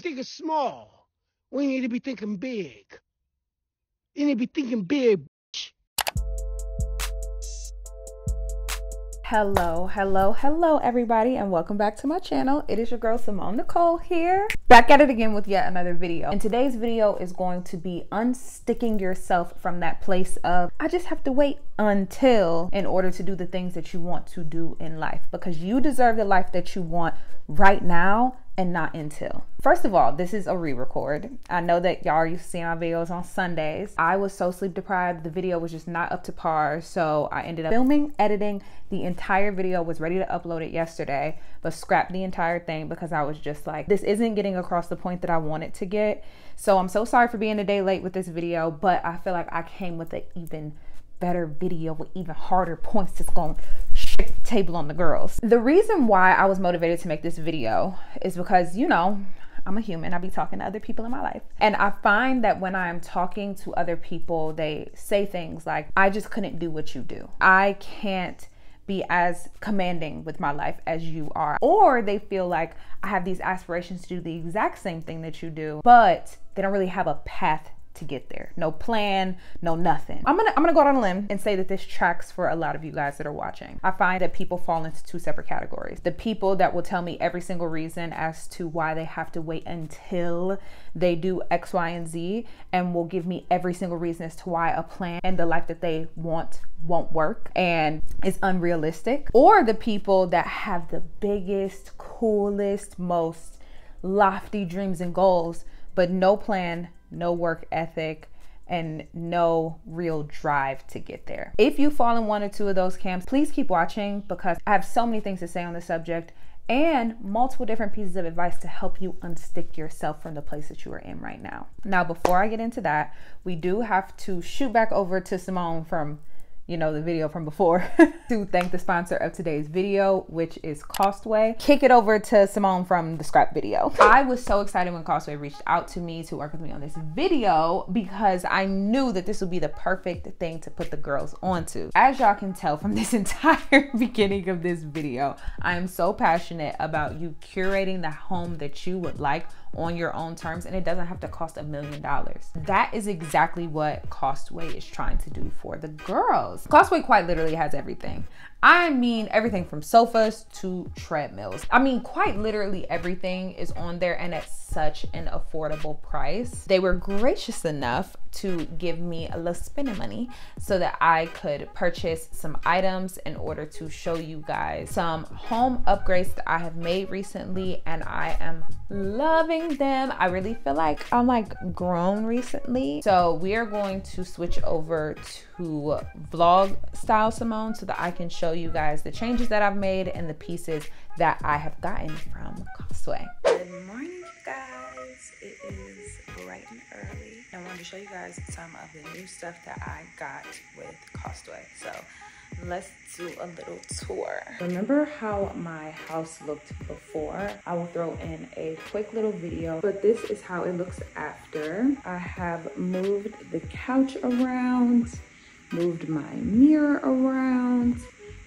Thinking small. We need to be thinking big. You need to be thinking big. Hello everybody, and welcome back to my channel. It is your girl Simone Nicole here, back at it again with yet another video. And today's video is going to be unsticking yourself from that place of I just have to wait until in order to do the things that you want to do in life, because you deserve the life that you want right now and not until. First of all, this is a re-record. I know that y'all used to see my videos on Sundays. I was so sleep deprived, the video was just not up to par, so I ended up filming, editing the entire video, was ready to upload it yesterday, but scrapped the entire thing because I was just like, this isn't getting across the point that I want it to get. So I'm so sorry for being a day late with this video, but I feel like I came with an even better video with even harder points that's going to shake the table on the girls. The reason why I was motivated to make this video is because, you know, I'm a human. I be talking to other people in my life. And I find that when I'm talking to other people, they say things like, I just couldn't do what you do. I can't be as commanding with my life as you are. Or they feel like I have these aspirations to do the exact same thing that you do, but they don't really have a path to get there. No plan, no nothing. I'm gonna go out on a limb and say that this tracks for a lot of you guys that are watching. I find that people fall into two separate categories. The people that will tell me every single reason as to why they have to wait until they do X, Y, and Z, and will give me every single reason as to why a plan and the life that they want won't work and is unrealistic. Or the people that have the biggest, coolest, most lofty dreams and goals, but no plan, no work ethic, and no real drive to get there. If you fall in one or two of those camps, please keep watching, because I have so many things to say on the subject and multiple different pieces of advice to help you unstick yourself from the place that you are in right now. Now, before I get into that, we do have to shoot back over to Simone from, you know, the video from before to thank the sponsor of today's video, which is Costway. Kick it over to Simone from the scrap video. I was so excited when Costway reached out to me to work with me on this video because I knew that this would be the perfect thing to put the girls onto. As y'all can tell from this entire beginning of this video, I am so passionate about you curating the home that you would like on your own terms, and it doesn't have to cost $1 million. That is exactly what Costway is trying to do for the girls. Costway quite literally has everything. I mean, everything from sofas to treadmills. I mean, quite literally everything is on there, and at such an affordable price. They were gracious enough to give me a little spending money so that I could purchase some items in order to show you guys some home upgrades that I have made recently, and I am loving them. I really feel like I'm like grown recently. So we are going to switch over to vlog style Simone so that I can show you guys the changes that I've made and the pieces that I have gotten from Costway. Good morning, you guys. It is bright and early. I wanted to show you guys some of the new stuff that I got with Costway. So let's do a little tour. Remember how my house looked before? I will throw in a quick little video, but this is how it looks after. I have moved the couch around, moved my mirror around,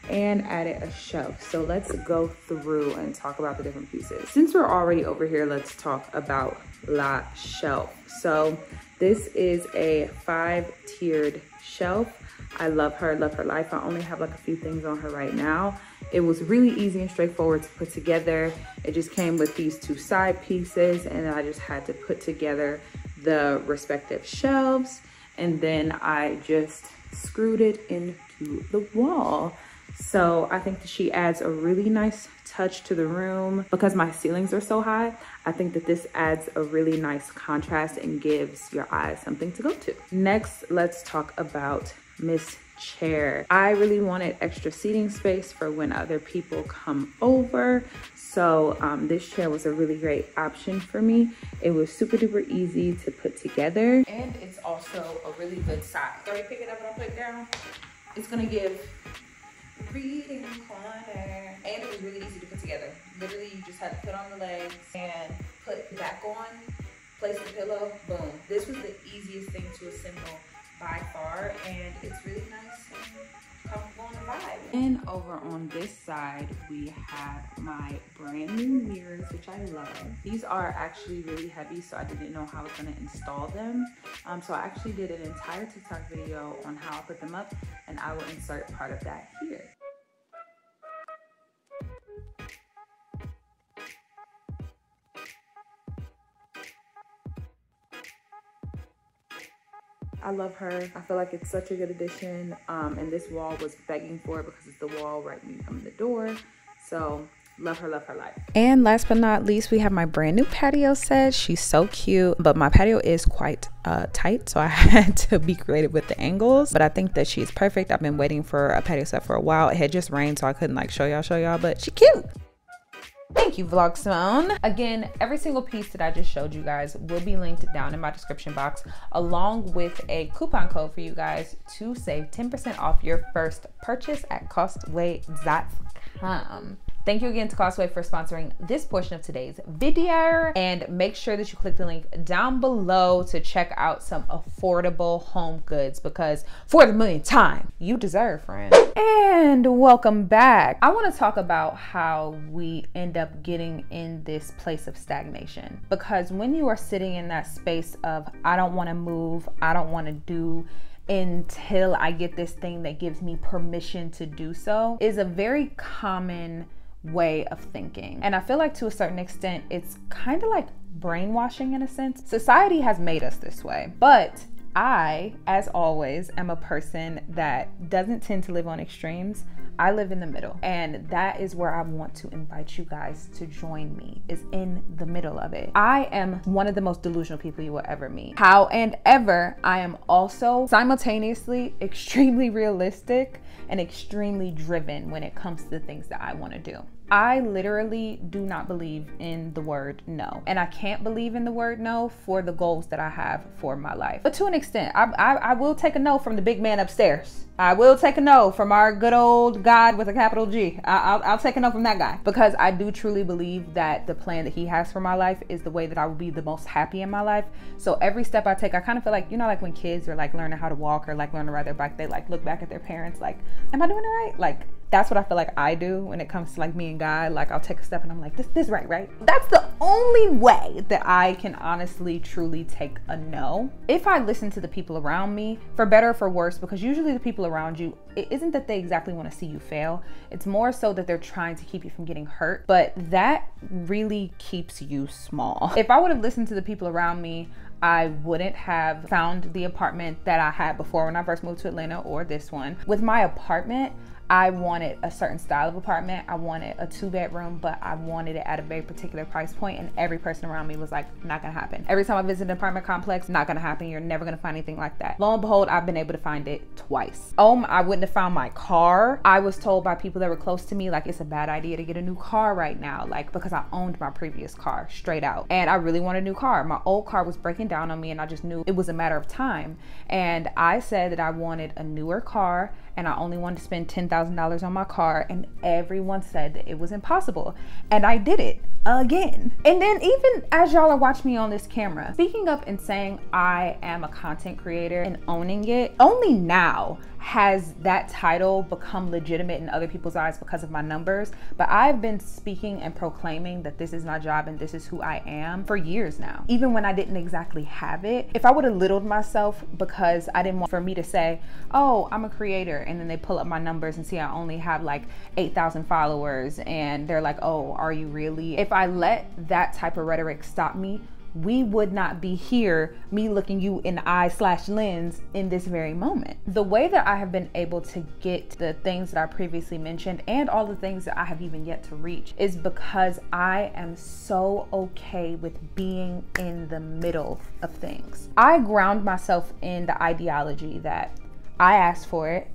and added a shelf. So let's go through and talk about the different pieces. Since we're already over here, let's talk about La Shelf. So this is a 5-tiered shelf. I love her life. I only have like a few things on her right now. It was really easy and straightforward to put together. It just came with these 2 side pieces, and I just had to put together the respective shelves, and then I just screwed it into the wall. So I think that she adds a really nice touch to the room. Because my ceilings are so high, I think that this adds a really nice contrast and gives your eyes something to go to. Next, let's talk about Miss Chair. I really wanted extra seating space for when other people come over. So this chair was a really great option for me. It was super duper easy to put together. And it's also a really good size. So you pick it up and I'll put it down. It's gonna give reading corner, and it was really easy to put together. Literally, you just had to put on the legs and put the back on, place the pillow, boom. This was the easiest thing to assemble by far, and it's really nice and comfortable and vibe. And over on this side, we have my brand new mirrors, which I love. These are actually really heavy, so I didn't know how I was gonna install them. So I actually did an entire TikTok video on how I put them up, and I will insert part of that here. I love her. I feel like it's such a good addition. And this wall was begging for it because it's the wall right when you come in the door. So love her life. And last but not least, we have my brand new patio set. She's so cute, but my patio is quite tight, so I had to be creative with the angles, but I think that she's perfect. I've been waiting for a patio set for a while. It had just rained, so I couldn't like show y'all, but she cute. Thank you, Vlog Simone. Again, every single piece that I just showed you guys will be linked down in my description box, along with a coupon code for you guys to save 10% off your first purchase at Costway.com. Thank you again to Costway for sponsoring this portion of today's video, and make sure that you click the link down below to check out some affordable home goods, because for the millionth time, you deserve, friend. And welcome back. I want to talk about how we end up getting in this place of stagnation, because when you are sitting in that space of, I don't want to move, I don't want to do until I get this thing that gives me permission to do so, is a very common way of thinking. And I feel like to a certain extent, it's kind of like brainwashing in a sense. Society has made us this way, but I, as always, am a person that doesn't tend to live on extremes. I live in the middle, and that is where I want to invite you guys to join me, is in the middle of it. I am one of the most delusional people you will ever meet. However, I am also simultaneously extremely realistic and extremely driven when it comes to the things that I want to do. I literally do not believe in the word no. And I can't believe in the word no for the goals that I have for my life. But to an extent, I will take a no from the big man upstairs. I will take a no from our good old God with a capital G. I'll take a no from that guy, because I do truly believe that the plan that he has for my life is the way that I will be the most happy in my life. So every step I take, I kind of feel like, you know, like when kids are like learning how to walk or like learn to ride their bike, they like look back at their parents like, am I doing it right? Like, that's what I feel like I do when it comes to like me and God. Like, I'll take a step and I'm like, this right? That's the only way that I can honestly, truly take a no. If I listen to the people around me, for better or for worse, because usually the people around you, it isn't that they exactly want to see you fail. It's more so that they're trying to keep you from getting hurt, but that really keeps you small. If I would have listened to the people around me, I wouldn't have found the apartment that I had before when I first moved to Atlanta, or this one. With my apartment, I wanted a certain style of apartment. I wanted a 2-bedroom, but I wanted it at a very particular price point, and every person around me was like, not gonna happen. Every time I visit an apartment complex, not gonna happen. You're never gonna find anything like that. Lo and behold, I've been able to find it twice. I wouldn't have found my car. I was told by people that were close to me, like, it's a bad idea to get a new car right now, like, because I owned my previous car straight out. And I really wanted a new car. My old car was breaking down on me, and I just knew it was a matter of time. And I said that I wanted a newer car, and I only wanted to spend $10,000 on my car, and everyone said that it was impossible. And I did it again. And then even as y'all are watching me on this camera, speaking up and saying I am a content creator and owning it, only now has that title become legitimate in other people's eyes because of my numbers. But I've been speaking and proclaiming that this is my job and this is who I am for years now, even when I didn't exactly have it. If I would have littled myself because I didn't want for me to say, oh, I'm a creator, and then they pull up my numbers and see I only have like 8,000 followers, and they're like, oh, are you really? If I let that type of rhetoric stop me, we would not be here, me looking you in the eye/lens in this very moment. The way that I have been able to get the things that I previously mentioned and all the things that I have even yet to reach is because I am so okay with being in the middle of things. I ground myself in the ideology that I asked for it,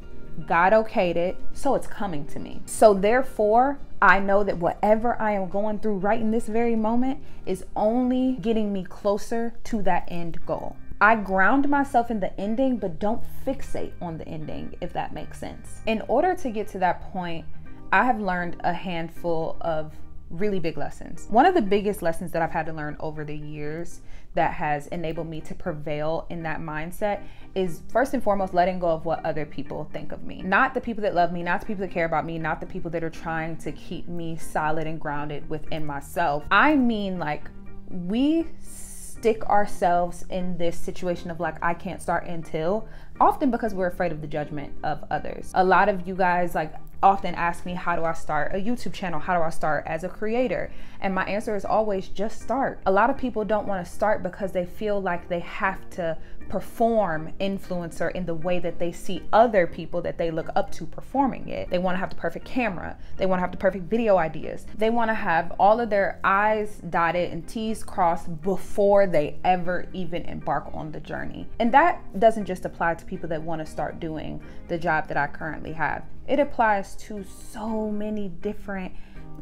God okayed it, so it's coming to me. So therefore, I know that whatever I am going through right in this very moment is only getting me closer to that end goal. I ground myself in the ending, but don't fixate on the ending, if that makes sense. In order to get to that point, I have learned a handful of really big lessons. One of the biggest lessons that I've had to learn over the years that has enabled me to prevail in that mindset is, first and foremost, letting go of what other people think of me. Not the people that love me, not the people that care about me, not the people that are trying to keep me solid and grounded within myself. I mean, like, we stick ourselves in this situation of like, I can't start until, often because we're afraid of the judgment of others. A lot of you guys like often ask me, how do I start a YouTube channel? How do I start as a creator? And my answer is always just start. A lot of people don't want to start because they feel like they have to perform influencer in the way that they see other people that they look up to performing it. They want to have the perfect camera. They want to have the perfect video ideas. They want to have all of their I's dotted and T's crossed before they ever even embark on the journey. And that doesn't just apply to people that want to start doing the job that I currently have. It applies to so many different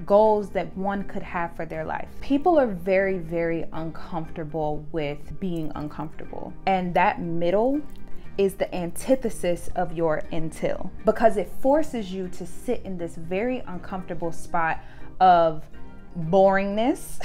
goals that one could have for their life. People are very, very uncomfortable with being uncomfortable. And that middle is the antithesis of your until, because it forces you to sit in this very uncomfortable spot of boringness,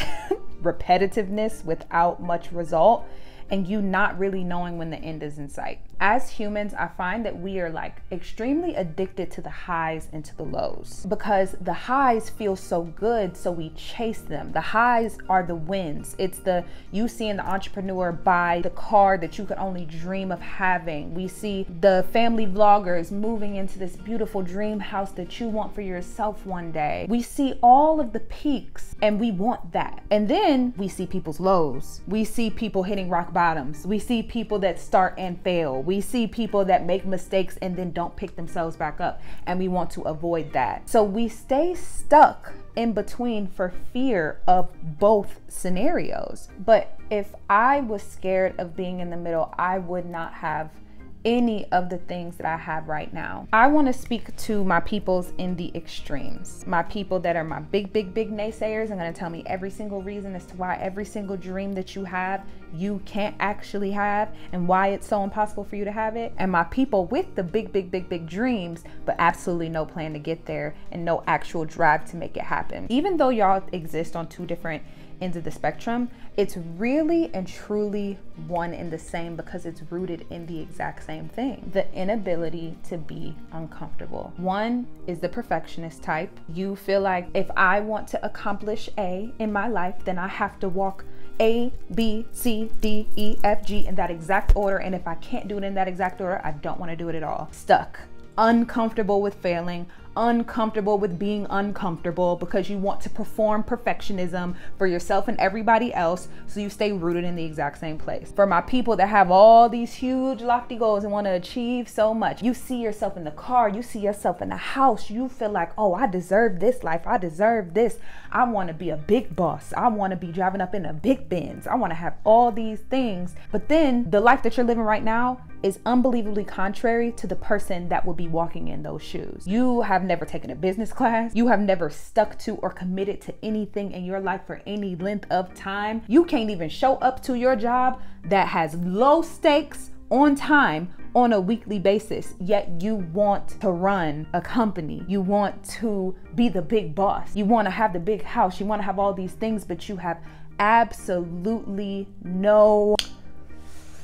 repetitiveness without much result, and you not really knowing when the end is in sight. As humans, I find that we are like extremely addicted to the highs and to the lows, because the highs feel so good, so we chase them. The highs are the wins. It's the, you seeing the entrepreneur buy the car that you could only dream of having. We see the family vloggers moving into this beautiful dream house that you want for yourself one day. We see all of the peaks and we want that. And then we see people's lows. We see people hitting rock bottoms. We see people that start and fail. We see people that make mistakes and then don't pick themselves back up, and we want to avoid that. So we stay stuck in between for fear of both scenarios. But if I was scared of being in the middle, I would not have any of the things that I have right now. I want to speak to my peoples in the extremes. My people that are my big naysayers and going to tell me every single reason as to why every single dream that you have, you can't actually have, and why it's so impossible for you to have it. And my people with the big dreams, but absolutely no plan to get there and no actual drive to make it happen. Even though y'all exist on two different ends of the spectrum, it's really and truly one and the same, because it's rooted in the exact same thing: the inability to be uncomfortable. One is the perfectionist type. You feel like, if I want to accomplish A in my life, then I have to walk A, B, C, D, E, F, G in that exact order. And if I can't do it in that exact order, I don't want to do it at all. Stuck. Uncomfortable with failing, uncomfortable with being uncomfortable, because you want to perform perfectionism for yourself and everybody else, so you stay rooted in the exact same place. For my people that have all these huge lofty goals and want to achieve so much, you see yourself in the car, you see yourself in the house, you feel like, oh, I deserve this life, I deserve this, I want to be a big boss, I want to be driving up in a big Benz, I want to have all these things. But then the life that you're living right now is unbelievably contrary to the person that will be walking in those shoes. You have never taken a business class. You have never stuck to or committed to anything in your life for any length of time. You can't even show up to your job that has low stakes on time on a weekly basis, yet you want to run a company. You want to be the big boss. You want to have the big house. You want to have all these things, but you have absolutely no,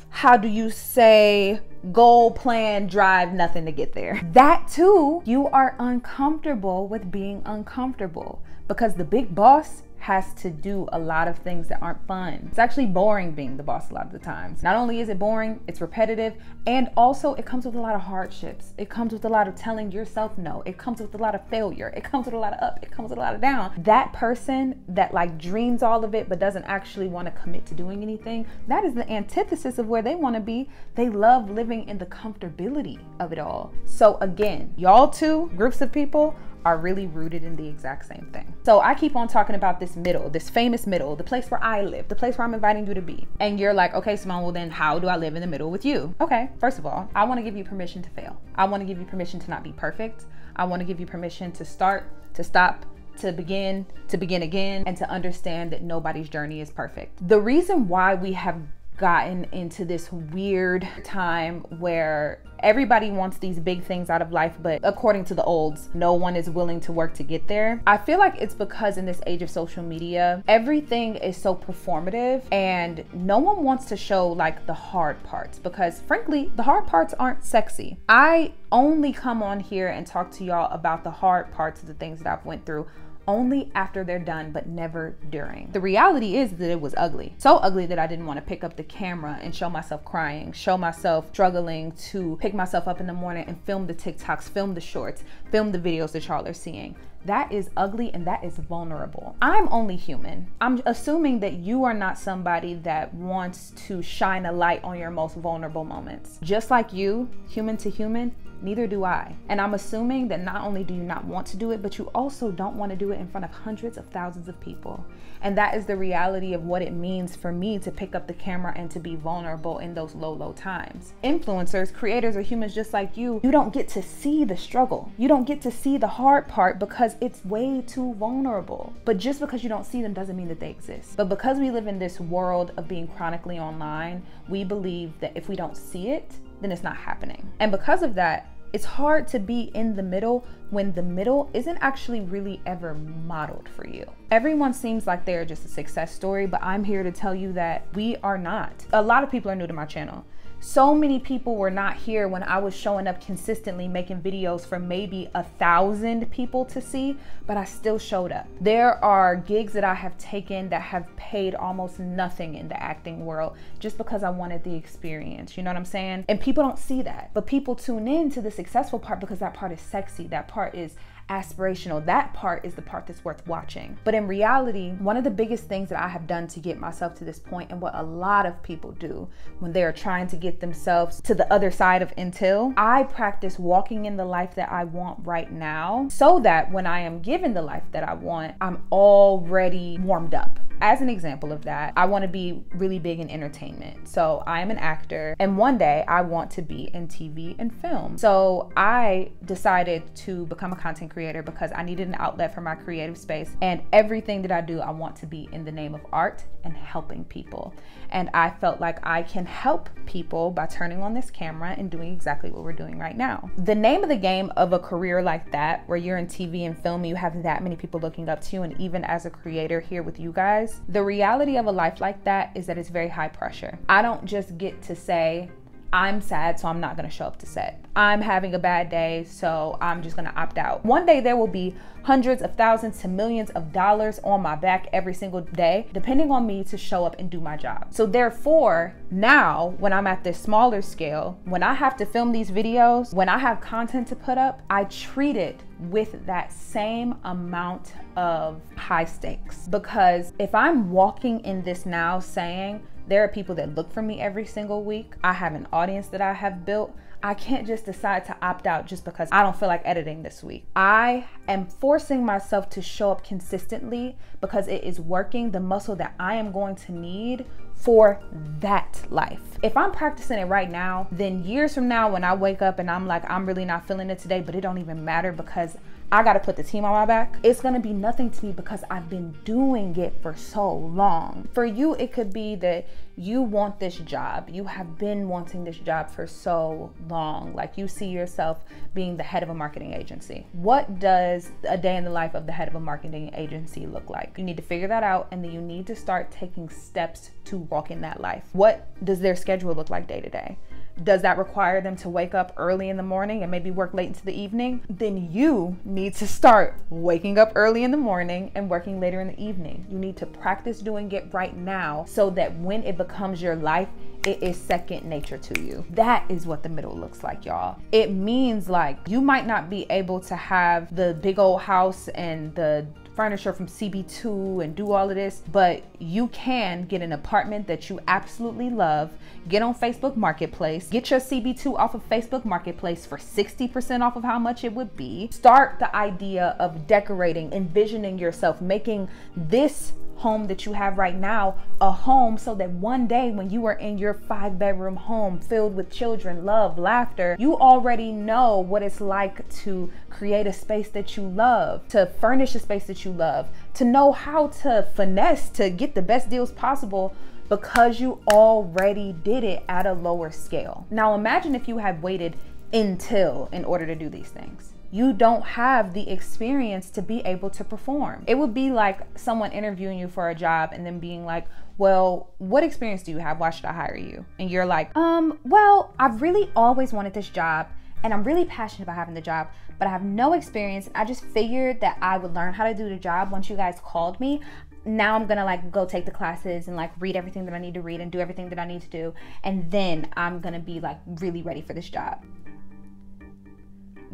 how do you say, goal, plan, drive, nothing to get there. That too, you are uncomfortable with being uncomfortable, because the big boss has to do a lot of things that aren't fun. It's actually boring being the boss a lot of the times. Not only is it boring, it's repetitive, and also it comes with a lot of hardships. It comes with a lot of telling yourself no. It comes with a lot of failure. It comes with a lot of up. It comes with a lot of down. That person that like dreams all of it but doesn't actually want to commit to doing anything, that is the antithesis of where they want to be. They love living in the comfortability of it all. So again, y'all two groups of people are really rooted in the exact same thing. So I keep on talking about this middle, this famous middle, the place where I live, the place where I'm inviting you to be. And you're like, okay, Simone, well then how do I live in the middle with you? Okay, first of all, I want to give you permission to fail. I want to give you permission to not be perfect. I want to give you permission to start, to stop, to begin again, and to understand that nobody's journey is perfect. The reason why we have gotten into this weird time where everybody wants these big things out of life, but according to the olds, no one is willing to work to get there. I feel like it's because in this age of social media, everything is so performative and no one wants to show like the hard parts, because frankly, the hard parts aren't sexy. I only come on here and talk to y'all about the hard parts of the things that I've went through only after they're done, but never during. The reality is that it was ugly. So ugly that I didn't want to pick up the camera and show myself crying, show myself struggling to pick myself up in the morning and film the TikToks, film the shorts, film the videos that y'all are seeing. That is ugly and that is vulnerable. I'm only human. I'm assuming that you are not somebody that wants to shine a light on your most vulnerable moments. Just like you, human to human, neither do I. And I'm assuming that not only do you not want to do it, but you also don't want to do it in front of hundreds of thousands of people. And that is the reality of what it means for me to pick up the camera and to be vulnerable in those low, low times. Influencers, creators are humans just like you. You don't get to see the struggle. You don't get to see the hard part because it's way too vulnerable. But just because you don't see them doesn't mean that they exist. But because we live in this world of being chronically online, we believe that if we don't see it, then it's not happening. And because of that, it's hard to be in the middle when the middle isn't actually really ever modeled for you. Everyone seems like they're just a success story, but I'm here to tell you that we are not. A lot of people are new to my channel. So many people were not here when I was showing up consistently making videos for maybe 1,000 people to see, but I still showed up. There are gigs that I have taken that have paid almost nothing in the acting world just because I wanted the experience, you know what I'm saying? And people don't see that, but people tune in to the successful part because that part is sexy, that part is aspirational, that part is the part that's worth watching. But in reality, one of the biggest things that I have done to get myself to this point, and what a lot of people do when they're trying to get themselves to the other side of until, I practice walking in the life that I want right now, so that when I am given the life that I want, I'm already warmed up. As an example of that, I want to be really big in entertainment. So I am an actor, and one day I want to be in TV and film. So I decided to become a content creator because I needed an outlet for my creative space, and everything that I do, I want to be in the name of art and helping people. And I felt like I can help people by turning on this camera and doing exactly what we're doing right now. The name of the game of a career like that, where you're in TV and film, you have that many people looking up to you, and even as a creator here with you guys, the reality of a life like that is that it's very high pressure. I don't just get to say, I'm sad, so I'm not gonna show up to set. I'm having a bad day, so I'm just gonna opt out. One day there will be hundreds of thousands to millions of dollars on my back every single day, depending on me to show up and do my job. So therefore, now when I'm at this smaller scale, when I have to film these videos, when I have content to put up, I treat it with that same amount of high stakes. Because if I'm walking in this now saying, there are people that look for me every single week, I have an audience that I have built, I can't just decide to opt out just because I don't feel like editing this week. I am forcing myself to show up consistently because it is working, the muscle that I am going to need for that life. If I'm practicing it right now, then years from now when I wake up and I'm like, I'm really not feeling it today, but it don't even matter because I gotta put the team on my back, it's gonna be nothing to me because I've been doing it for so long. For you, it could be that you want this job. You have been wanting this job for so long. Like you see yourself being the head of a marketing agency. What does a day in the life of the head of a marketing agency look like? You need to figure that out, and then you need to start taking steps to walk in that life. What does their schedule look like day to day? Does that require them to wake up early in the morning and maybe work late into the evening? Then you need to start waking up early in the morning and working later in the evening. You need to practice doing it right now so that when it becomes your life, it is second nature to you. That is what the middle looks like, y'all. It means like you might not be able to have the big old house and the furniture from CB2 and do all of this, but you can get an apartment that you absolutely love, get on Facebook Marketplace, get your CB2 off of Facebook Marketplace for 60% off of how much it would be. Start the idea of decorating, envisioning yourself, making this home that you have right now a home so that one day when you are in your 5-bedroom home filled with children, love, laughter, you already know what it's like to create a space that you love, to furnish a space that you love, to know how to finesse to get the best deals possible because you already did it at a lower scale. Now imagine if you had waited until in order to do these things. You don't have the experience to be able to perform. It would be like someone interviewing you for a job and then being like, well, what experience do you have? Why should I hire you? And you're like, well, I've really always wanted this job and I'm really passionate about having the job, but I have no experience. I just figured that I would learn how to do the job once you guys called me. Now I'm gonna like go take the classes and like read everything that I need to read and do everything that I need to do. And then I'm gonna be like really ready for this job.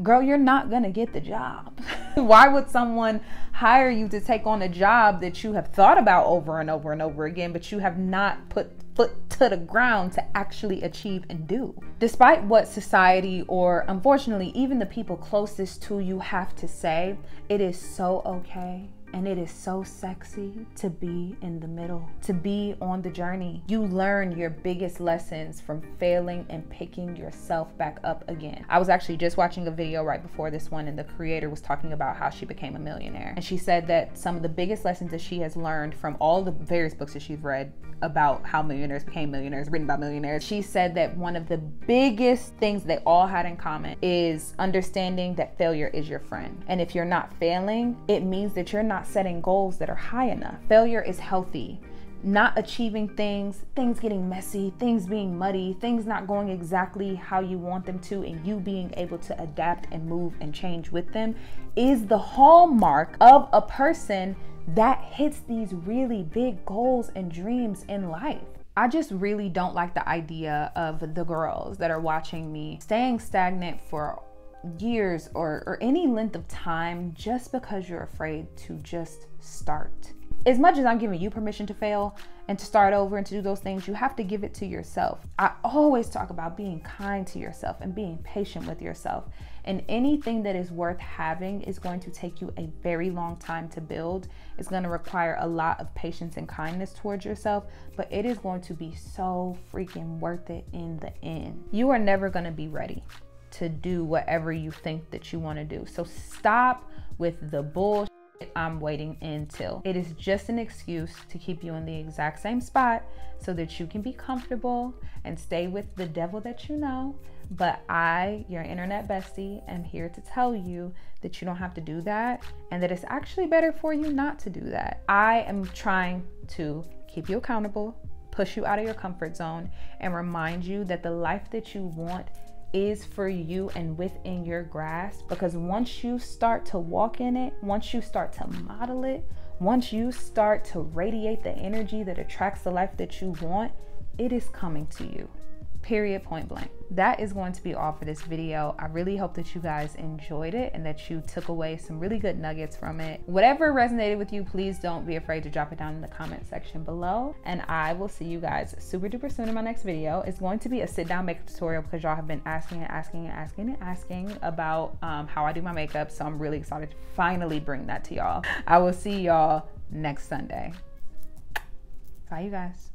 Girl, you're not gonna get the job. Why would someone hire you to take on a job that you have thought about over and over and over again, but you have not put foot to the ground to actually achieve and do? Despite what society, or unfortunately even the people closest to you, have to say, it is so okay. And it is so sexy to be in the middle, to be on the journey. You learn your biggest lessons from failing and picking yourself back up again. I was actually just watching a video right before this one, and the creator was talking about how she became a millionaire. And she said that some of the biggest lessons that she has learned from all the various books that she's read about how millionaires became millionaires, written by millionaires, she said that one of the biggest things they all had in common is understanding that failure is your friend. And if you're not failing, it means that you're not setting goals that are high enough. Failure is healthy. Not achieving things getting messy, things being muddy, things not going exactly how you want them to, and you being able to adapt and move and change with them is the hallmark of a person that hits these really big goals and dreams in life. I just really don't like the idea of the girls that are watching me staying stagnant for years or any length of time just because you're afraid to just start. As much as I'm giving you permission to fail and to start over and to do those things, you have to give it to yourself. I always talk about being kind to yourself and being patient with yourself. And anything that is worth having is going to take you a very long time to build. It's going to require a lot of patience and kindness towards yourself, but it is going to be so freaking worth it in the end. You are never going to be ready to do whatever you think that you want to do. So stop with the bullshit I'm waiting until. It is just an excuse to keep you in the exact same spot so that you can be comfortable and stay with the devil that you know. But I, your internet bestie, am here to tell you that you don't have to do that and that it's actually better for you not to do that. I am trying to keep you accountable, push you out of your comfort zone, and remind you that the life that you want is for you and within your grasp. Because once you start to walk in it, once you start to model it, once you start to radiate the energy that attracts the life that you want, it is coming to you. Period, point blank. That is going to be all for this video. I really hope that you guys enjoyed it and that you took away some really good nuggets from it. Whatever resonated with you, please don't be afraid to drop it down in the comment section below. And I will see you guys super duper soon in my next video. It's going to be a sit down makeup tutorial because y'all have been asking about how I do my makeup. So I'm really excited to finally bring that to y'all. I will see y'all next Sunday. Bye, you guys.